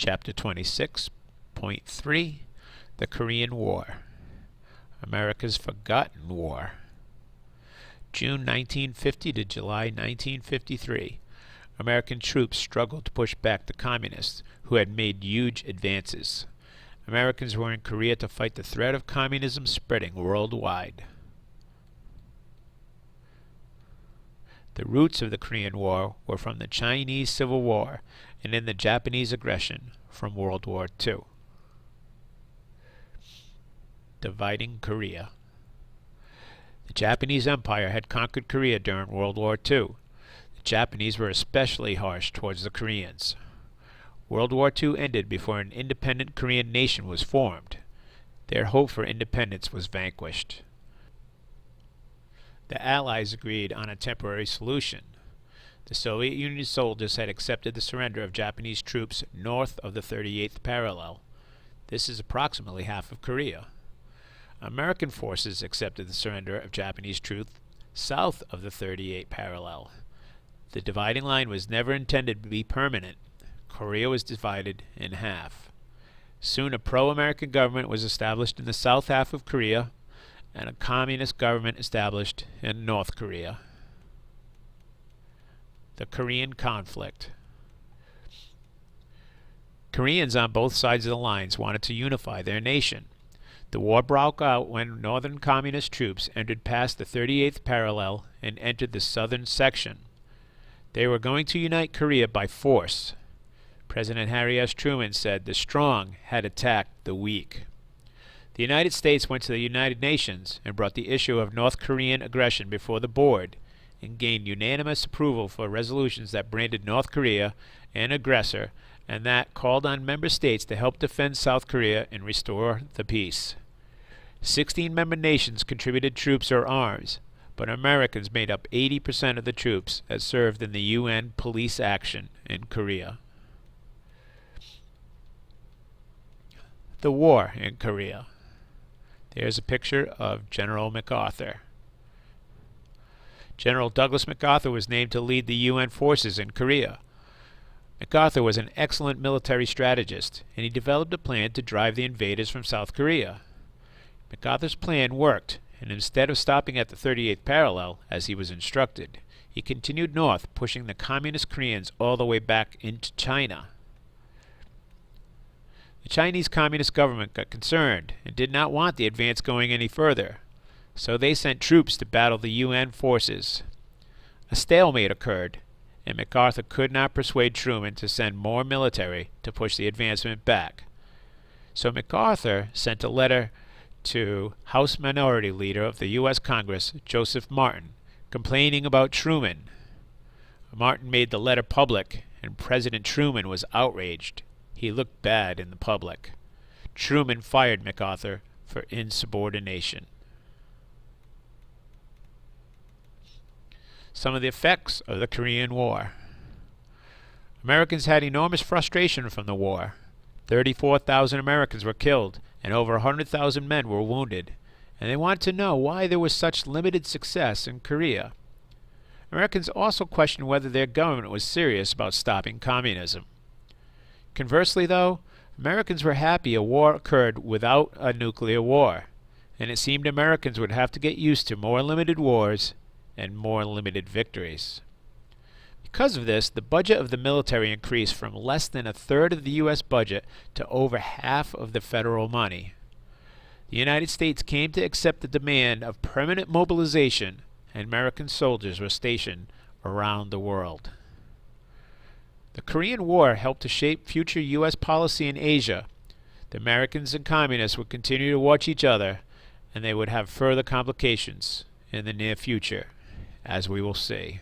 Chapter 26.3 The Korean War. America's Forgotten War. June 1950 to July 1953. American troops struggled to push back the communists, who had made huge advances. Americans were in Korea to fight the threat of communism spreading worldwide. The roots of the Korean War were from the Chinese Civil War and in the Japanese aggression from World War II. Dividing Korea. The Japanese Empire had conquered Korea during World War II. The Japanese were especially harsh towards the Koreans. World War II ended before an independent Korean nation was formed. Their hope for independence was vanquished. The Allies agreed on a temporary solution. The Soviet Union soldiers had accepted the surrender of Japanese troops north of the 38th parallel. This is approximately half of Korea. American forces accepted the surrender of Japanese troops south of the 38th parallel. The dividing line was never intended to be permanent. Korea was divided in half. Soon a pro-American government was established in the south half of Korea, and a communist government established in North Korea. The Korean conflict. Koreans on both sides of the lines wanted to unify their nation. The war broke out when northern communist troops entered past the 38th parallel and entered the southern section. They were going to unite Korea by force. President Harry S. Truman said the strong had attacked the weak. The United States went to the United Nations and brought the issue of North Korean aggression before the board and gained unanimous approval for resolutions that branded North Korea an aggressor and that called on member states to help defend South Korea and restore the peace. 16 member nations contributed troops or arms, but Americans made up 80% of the troops that served in the UN police action in Korea. The war in Korea. There's a picture of General MacArthur. General Douglas MacArthur was named to lead the UN forces in Korea. MacArthur was an excellent military strategist, and he developed a plan to drive the invaders from South Korea. MacArthur's plan worked, and instead of stopping at the 38th parallel, as he was instructed, he continued north, pushing the communist Koreans all the way back into China. The Chinese Communist government got concerned and did not want the advance going any further, so they sent troops to battle the UN forces. A stalemate occurred, and MacArthur could not persuade Truman to send more military to push the advancement back. So MacArthur sent a letter to House Minority Leader of the U.S. Congress, Joseph Martin, complaining about Truman. Martin made the letter public, and President Truman was outraged. He looked bad in the public. Truman fired MacArthur for insubordination. Some of the effects of the Korean War. Americans had enormous frustration from the war. 34,000 Americans were killed, and over 100,000 men were wounded, and they wanted to know why there was such limited success in Korea. Americans also questioned whether their government was serious about stopping communism. Conversely, though, Americans were happy a war occurred without a nuclear war, and it seemed Americans would have to get used to more limited wars and more limited victories. Because of this, the budget of the military increased from less than a third of the U.S. budget to over half of the federal money. The United States came to accept the demand of permanent mobilization, and American soldiers were stationed around the world. The Korean War helped to shape future U.S. policy in Asia. The Americans and communists would continue to watch each other, and they would have further complications in the near future, as we will see.